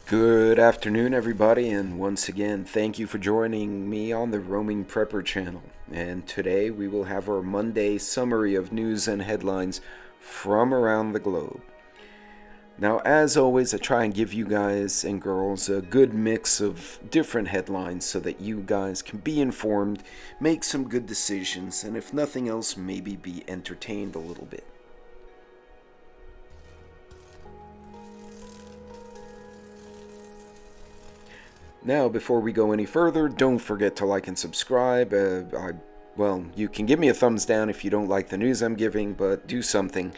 Good afternoon, everybody, and once again, thank you for joining me on the Roaming Prepper channel. And today we will have our Monday summary of news and headlines from around the globe. Now, as always, I try and give you guys and girls a good mix of different headlines so that you guys can be informed, make some good decisions, and if nothing else, maybe be entertained a little bit. Now, before we go any further, don't forget to like and subscribe. You can give me a thumbs down if you don't like the news I'm giving, but do something.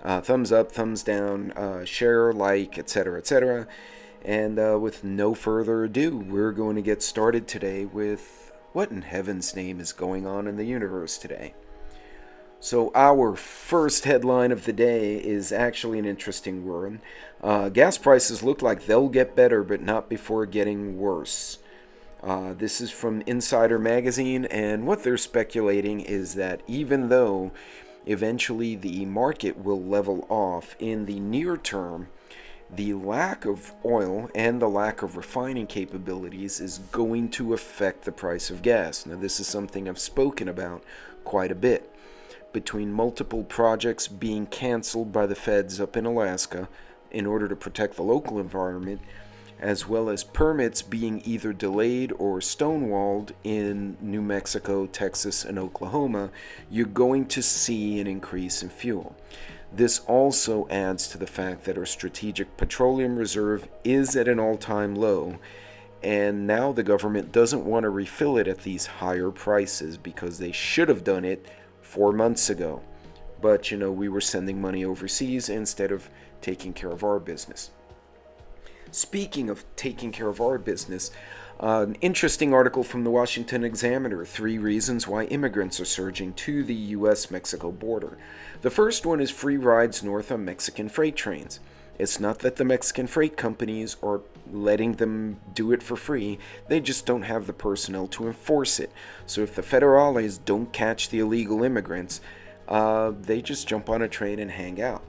Thumbs up, thumbs down, share, like, etc., etc. And with no further ado, we're going to get started today with what in heaven's name is going on in the universe today. So our first headline of the day is actually an interesting one. Gas prices look like they'll get better, but not before getting worse. This is from Insider Magazine, and what they're speculating is that even though eventually the market will level off in the near term, the lack of oil and the lack of refining capabilities is going to affect the price of gas. Now, this is something I've spoken about quite a bit. Between multiple projects being canceled by the feds up in Alaska in order to protect the local environment, as well as permits being either delayed or stonewalled in New Mexico, Texas, and Oklahoma, you're going to see an increase in fuel. This also adds to the fact that our strategic petroleum reserve is at an all-time low, and now the government doesn't want to refill it at these higher prices because they should have done it 4 months ago. But, we were sending money overseas instead of taking care of our business. Speaking of taking care of our business, an interesting article from the Washington Examiner, 3 reasons why immigrants are surging to the U.S.-Mexico border. The first one is free rides north on Mexican freight trains. It's not that the Mexican freight companies are letting them do it for free, they just don't have the personnel to enforce it. So if the federales don't catch the illegal immigrants, they just jump on a train and hang out.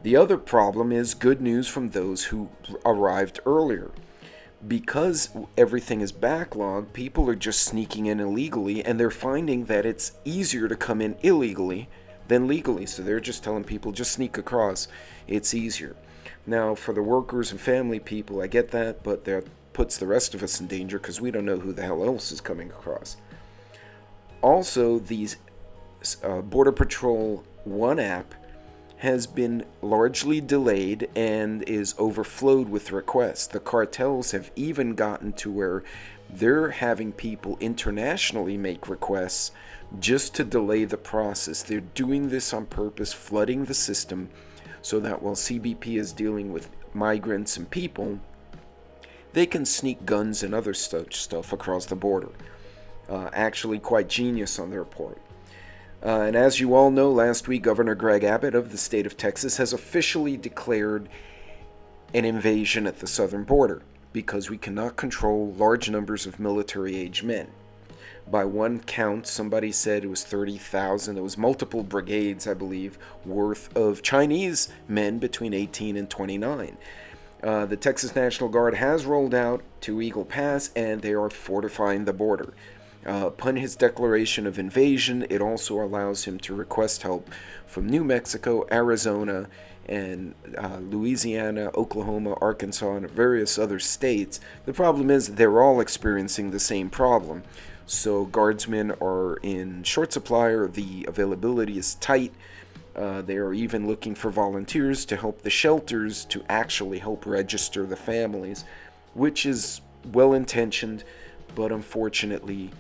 The other problem is good news from those who arrived earlier. Because everything is backlogged, people are just sneaking in illegally, and they're finding that it's easier to come in illegally than legally. So they're just telling people, just sneak across. It's easier. Now, for the workers and family people, I get that, but that puts the rest of us in danger because we don't know who the hell else is coming across. Also, these Border Patrol One app has been largely delayed and is overflowed with requests. The cartels have even gotten to where they're having people internationally make requests just to delay the process. They're doing this on purpose, flooding the system, so that while CBP is dealing with migrants and people, they can sneak guns and other such stuff across the border. Actually quite genius on their part. And as you all know, last week Governor Greg Abbott of the state of Texas has officially declared an invasion at the southern border because we cannot control large numbers of military-age men. By one count, somebody said it was 30,000. It was multiple brigades, I believe, worth of Chinese men between 18 and 29. The Texas National Guard has rolled out to Eagle Pass, and they are fortifying the border. Upon his declaration of invasion, it also allows him to request help from New Mexico, Arizona, and Louisiana, Oklahoma, Arkansas, and various other states. The problem is they're all experiencing the same problem. So guardsmen are in short supply, or the availability is tight. They are even looking for volunteers to help the shelters to actually help register the families, which is well-intentioned, but unfortunately,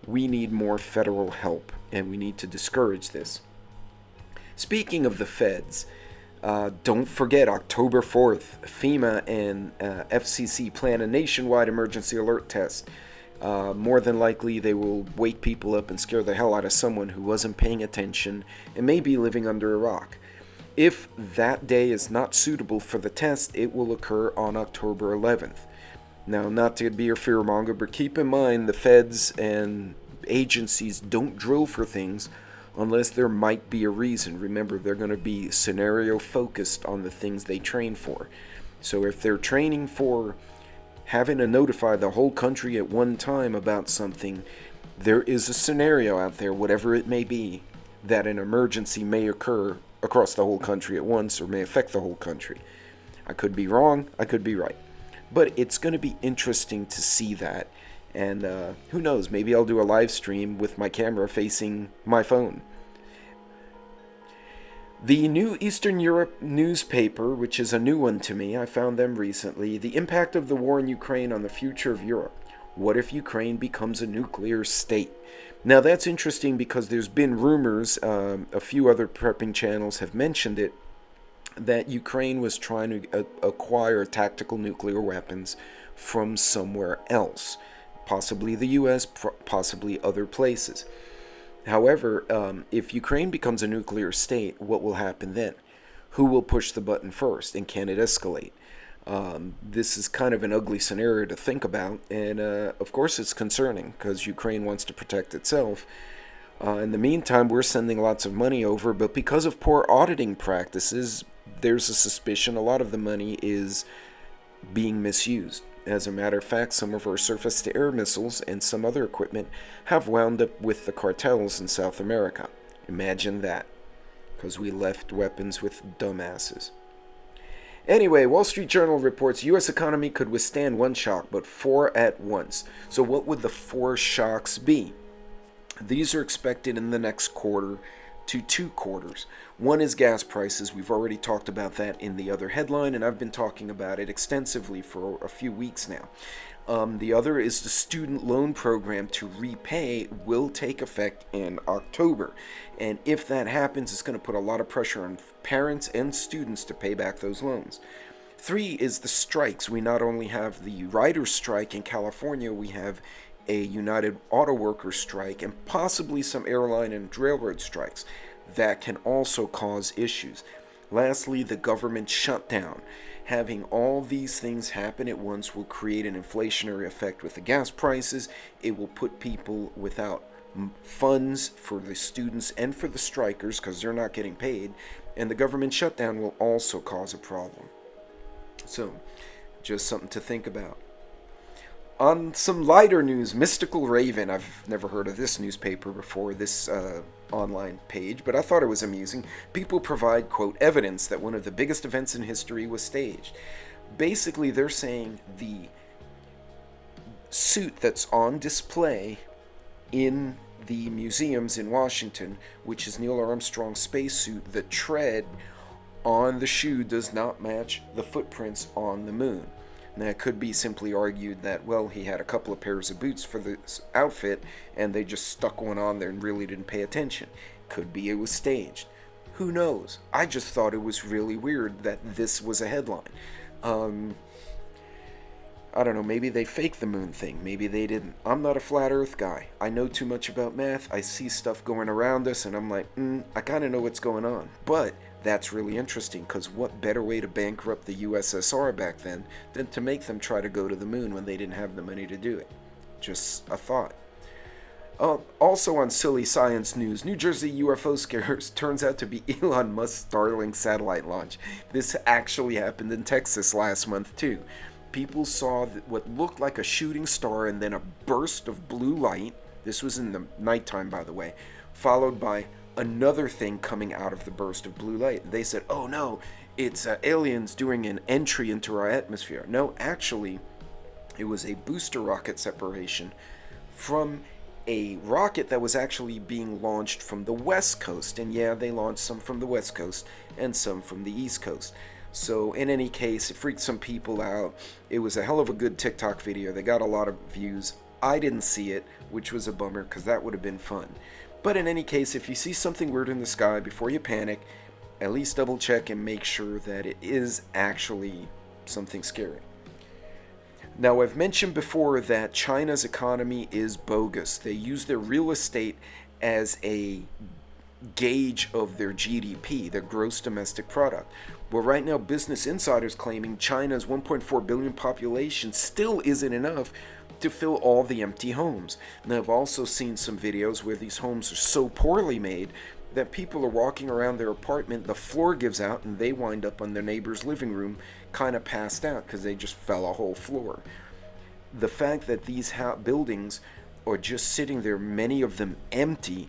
we need more federal help, and we need to discourage this. Speaking of the feds, don't forget October 4th, FEMA and FCC plan a nationwide emergency alert test. More than likely, they will wake people up and scare the hell out of someone who wasn't paying attention and may be living under a rock. If that day is not suitable for the test, it will occur on October 11th. Now, not to be a fearmonger, but keep in mind the feds and agencies don't drill for things unless there might be a reason. Remember, they're going to be scenario focused on the things they train for. So if they're training for having to notify the whole country at one time about something, there is a scenario out there, whatever it may be, that an emergency may occur across the whole country at once or may affect the whole country. I could be wrong, I could be right. But it's going to be interesting to see that. And who knows, maybe I'll do a live stream with my camera facing my phone. The New Eastern Europe newspaper, which is a new one to me, I found them recently, the impact of the war in Ukraine on the future of Europe. What if Ukraine becomes a nuclear state? Now that's interesting because there's been rumors, a few other prepping channels have mentioned it, that Ukraine was trying to acquire tactical nuclear weapons from somewhere else. Possibly the US, possibly other places. However, if Ukraine becomes a nuclear state, what will happen then? Who will push the button first, and can it escalate? This is kind of an ugly scenario to think about, and of course it's concerning because Ukraine wants to protect itself. In the meantime, we're sending lots of money over, but because of poor auditing practices, there's a suspicion a lot of the money is being misused. As a matter of fact, some of our surface-to-air missiles and some other equipment have wound up with the cartels in South America. Imagine that, because we left weapons with dumbasses. Anyway, Wall Street Journal reports U.S. economy could withstand one shock, but 4 at once. So what would the 4 shocks be? These are expected in the next quarter to 2 quarters. One is gas prices. We've already talked about that in the other headline, and I've been talking about it extensively for a few weeks now. The other is the student loan program to repay will take effect in October. And if that happens, it's going to put a lot of pressure on parents and students to pay back those loans. 3 is the strikes. We not only have the writers' strike in California, we have a United Auto Workers strike and possibly some airline and railroad strikes that can also cause issues. Lastly, the government shutdown. Having all these things happen at once will create an inflationary effect with the gas prices. It will put people without funds for the students and for the strikers because they're not getting paid. And the government shutdown will also cause a problem. So, just something to think about. On some lighter news, Mystical Raven, I've never heard of this newspaper before, this online page, but I thought it was amusing. People provide, quote, evidence that one of the biggest events in history was staged. Basically, they're saying the suit that's on display in the museums in Washington, which is Neil Armstrong's spacesuit, the tread on the shoe does not match the footprints on the moon. Now, it could be simply argued that, well, he had a couple of pairs of boots for this outfit, and they just stuck one on there and really didn't pay attention. Could be it was staged. Who knows? I just thought it was really weird that this was a headline. I don't know, maybe they faked the moon thing. Maybe they didn't. I'm not a flat earth guy. I know too much about math. I see stuff going around us, and I'm like, I kind of know what's going on. But that's really interesting, because what better way to bankrupt the USSR back then than to make them try to go to the moon when they didn't have the money to do it? Just a thought. Also on silly science news, New Jersey UFO scares turns out to be Elon Musk's Starlink satellite launch. This actually happened in Texas last month too. People saw what looked like a shooting star and then a burst of blue light. This was in the nighttime, by the way, followed by another thing coming out of the burst of blue light. They said, oh no, it's aliens doing an entry into our atmosphere. No, actually, it was a booster rocket separation from a rocket that was actually being launched from the West Coast. And yeah, they launched some from the West Coast and some from the East Coast. So in any case, it freaked some people out. It was a hell of a good TikTok video. They got a lot of views. I didn't see it, which was a bummer because that would have been fun. But in any case, if you see something weird in the sky, before you panic, at least double check and make sure that it is actually something scary. Now, I've mentioned before that China's economy is bogus. They use their real estate as a gauge of their GDP, their gross domestic product. Well, right now, Business Insider's claiming China's 1.4 billion population still isn't enough to fill all the empty homes. Now, I've also seen some videos where these homes are so poorly made that people are walking around their apartment, the floor gives out, and they wind up on their neighbor's living room, kind of passed out because they just fell a whole floor. The fact that these buildings are just sitting there, many of them empty,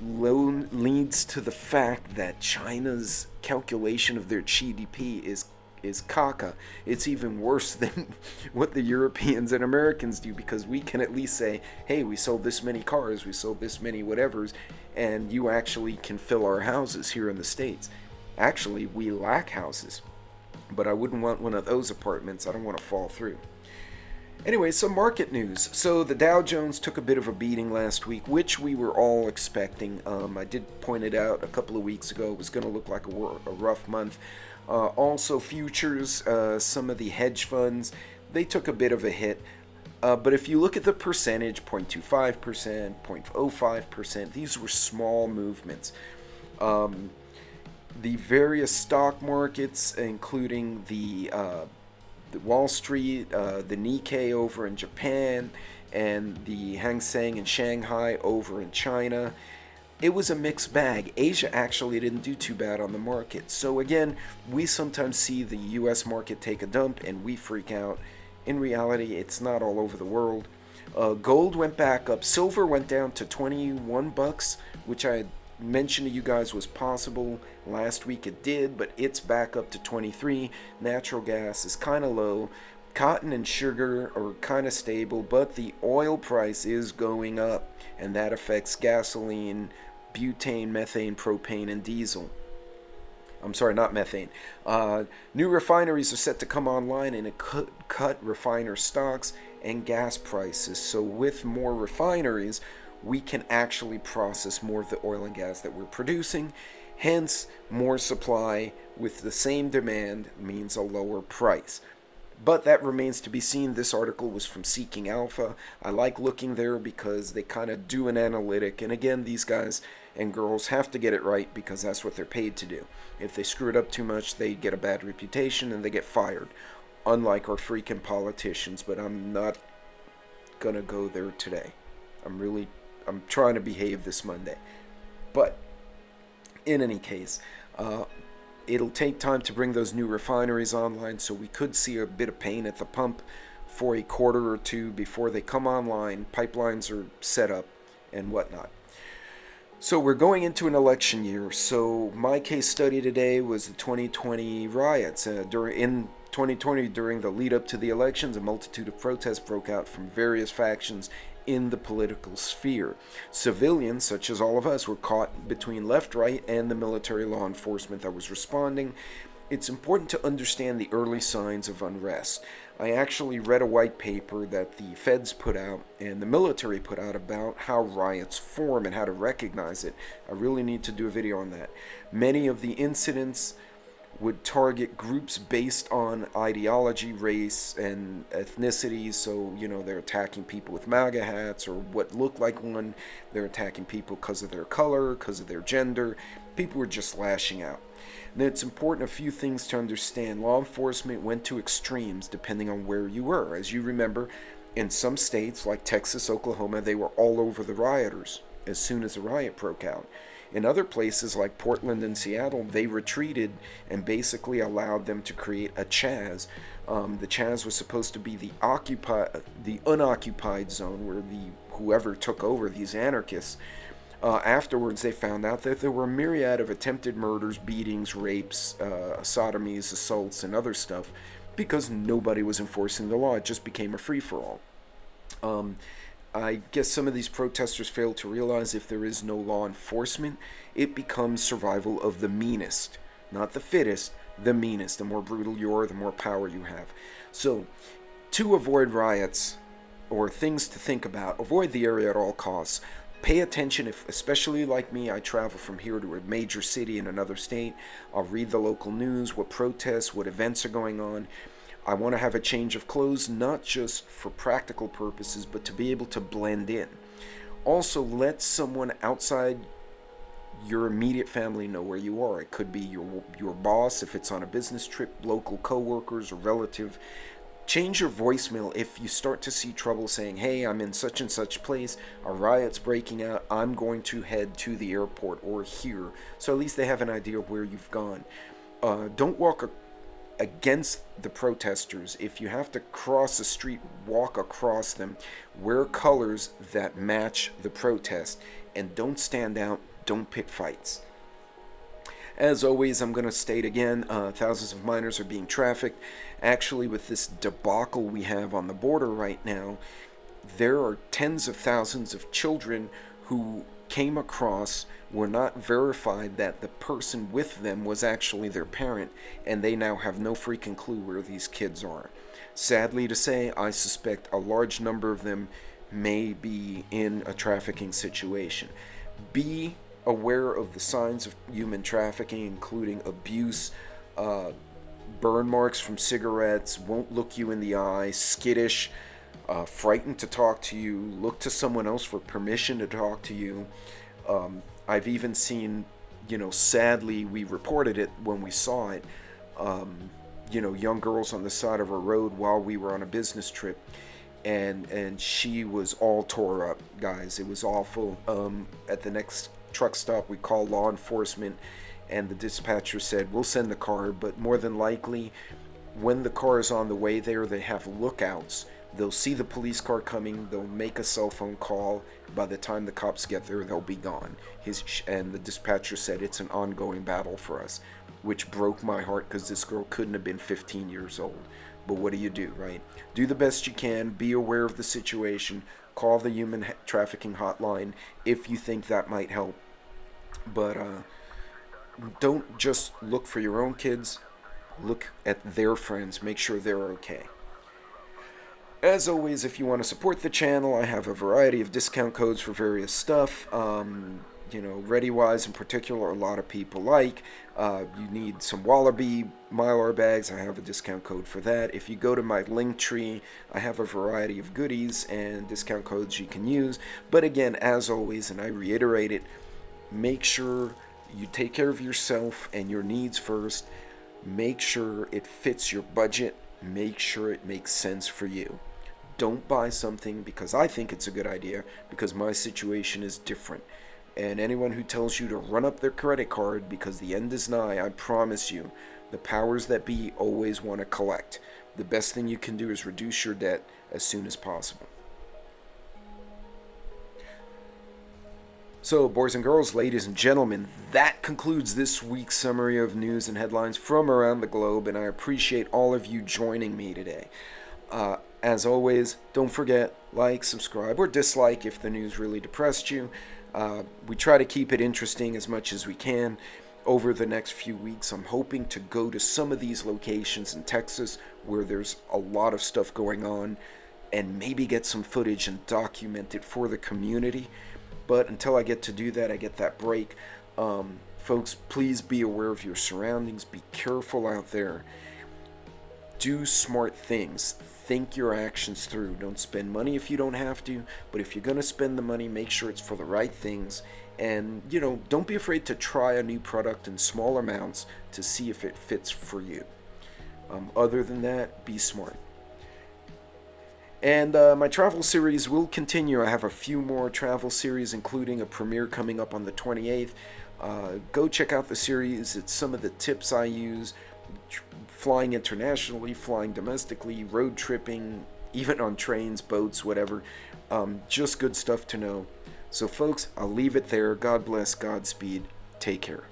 leads to the fact that China's calculation of their GDP is caca. It's even worse than what the Europeans and Americans do, because we can at least say, hey, we sold this many cars, we sold this many whatevers, and you actually can fill our houses here in the States. Actually, we lack houses, but I wouldn't want one of those apartments. I don't want to fall through. Anyway, some market news. So the Dow Jones took a bit of a beating last week, which we were all expecting. I did point it out a couple of weeks ago. It was going to look like a rough month. Also, futures, some of the hedge funds, they took a bit of a hit. But if you look at the percentage, 0.25%, 0.05%, these were small movements. The various stock markets, including the Wall Street, the Nikkei over in Japan, and the Hang Seng in Shanghai over in China, it was a mixed bag. Asia actually didn't do too bad on the market. So again, we sometimes see the US market take a dump and we freak out. In reality, it's not all over the world. Gold went back up. Silver went down to $21, which I mentioned to you guys was possible. Last week it did, but it's back up to 23. Natural gas is kind of low. Cotton and sugar are kind of stable, but the oil price is going up, and that affects gasoline, butane, methane, propane, and diesel. I'm sorry, not methane. New refineries are set to come online, and it could cut refiner stocks and gas prices. So with more refineries, we can actually process more of the oil and gas that we're producing. Hence, more supply with the same demand means a lower price. But that remains to be seen. This article was from Seeking Alpha. I like looking there because they kind of do an analytic. And again, these guys and girls have to get it right because that's what they're paid to do. If they screw it up too much, they get a bad reputation and they get fired. Unlike our freaking politicians, but I'm not gonna go there today. I'm trying to behave this Monday. But in any case, it'll take time to bring those new refineries online, so we could see a bit of pain at the pump for a quarter or two before they come online. Pipelines are set up and whatnot. So we're going into an election year. So my case study today was the 2020 riots. In 2020, during the lead up to the elections, a multitude of protests broke out from various factions in the political sphere. Civilians, such as all of us, were caught between left, right, and the military law enforcement that was responding. It's important to understand the early signs of unrest. I actually read a white paper that the feds put out and the military put out about how riots form and how to recognize it. I really need to do a video on that. Many of the incidents would target groups based on ideology, race, and ethnicity. So, they're attacking people with MAGA hats or what looked like one. They're attacking people because of their color, because of their gender. People were just lashing out. And it's important, a few things to understand. Law enforcement went to extremes depending on where you were. As you remember, in some states like Texas, Oklahoma, they were all over the rioters as soon as the riot broke out. In other places like Portland and Seattle, they retreated and basically allowed them to create a Chaz. The Chaz was supposed to be the unoccupied zone where whoever took over, these anarchists. Afterwards, they found out that there were a myriad of attempted murders, beatings, rapes, sodomies, assaults, and other stuff because nobody was enforcing the law. It just became a free-for-all. I guess some of these protesters fail to realize if there is no law enforcement, it becomes survival of the meanest. Not the fittest, the meanest. The more brutal you are, the more power you have. So, to avoid riots, or things to think about, avoid the area at all costs. Pay attention, especially like me, I travel from here to a major city in another state. I'll read the local news, what protests, what events are going on. I want to have a change of clothes, not just for practical purposes, but to be able to blend in. Also, let someone outside your immediate family know where you are. It could be your boss if it's on a business trip, local coworkers or relative. Change your voicemail if you start to see trouble, saying, hey, I'm in such and such place, a riot's breaking out, I'm going to head to the airport or here. So at least they have an idea of where you've gone. Don't walk against the protesters. If you have to cross the street, walk across them. Wear colors that match the protest. And don't stand out, don't pick fights. As always, I'm going to state again, thousands of minors are being trafficked. Actually, with this debacle we have on the border right now, there are tens of thousands of children who came across, were not verified that the person with them was actually their parent, and they now have no freaking clue where these kids are. Sadly to say, I suspect a large number of them may be in a trafficking situation. Be aware of the signs of human trafficking, including abuse, burn marks from cigarettes, won't look you in the eye, skittish, frightened to talk to you, look to someone else for permission to talk to you. I've even seen, sadly, we reported it when we saw it, young girls on the side of a road while we were on a business trip. And she was all tore up, guys. It was awful. At the next truck stop, we called law enforcement, and the dispatcher said, we'll send the car, but more than likely, when the car is on the way there, they have lookouts. They'll see the police car coming, they'll make a cell phone call. By the time the cops get there, they'll be gone. And the dispatcher said it's an ongoing battle for us, which broke my heart because this girl couldn't have been 15 years old. But what do you do, right? Do the best you can, be aware of the situation, call the human trafficking hotline if you think that might help. But don't just look for your own kids, look at their friends, make sure they're okay. As always, if you want to support the channel, I have a variety of discount codes for various stuff. ReadyWise in particular, a lot of people like. You need some Wallaby Mylar bags, I have a discount code for that. If you go to my link tree, I have a variety of goodies and discount codes you can use. But again, as always, and I reiterate it, make sure you take care of yourself and your needs first. Make sure it fits your budget. Make sure it makes sense for you. Don't buy something because I think it's a good idea, because my situation is different. And anyone who tells you to run up their credit card because the end is nigh, I promise you, the powers that be always want to collect. The best thing you can do is reduce your debt as soon as possible. So, boys and girls, ladies and gentlemen, that concludes this week's summary of news and headlines from around the globe, and I appreciate all of you joining me today. As always, don't forget, like, subscribe, or dislike if the news really depressed you. We try to keep it interesting as much as we can. Over the next few weeks, I'm hoping to go to some of these locations in Texas where there's a lot of stuff going on, and maybe get some footage and document it for the community. But until I get to do that, I get that break. Folks, please be aware of your surroundings. Be careful out there. Do smart things. Think your actions through. Don't spend money if you don't have to, but if you're going to spend the money, make sure it's for the right things. And, don't be afraid to try a new product in small amounts to see if it fits for you. Other than that, be smart. And my travel series will continue. I have a few more travel series, including a premiere coming up on the 28th. Go check out the series. It's some of the tips I use. Flying internationally, flying domestically, road tripping, even on trains, boats, whatever. Just good stuff to know. So folks, I'll leave it there. God bless, Godspeed. Take care.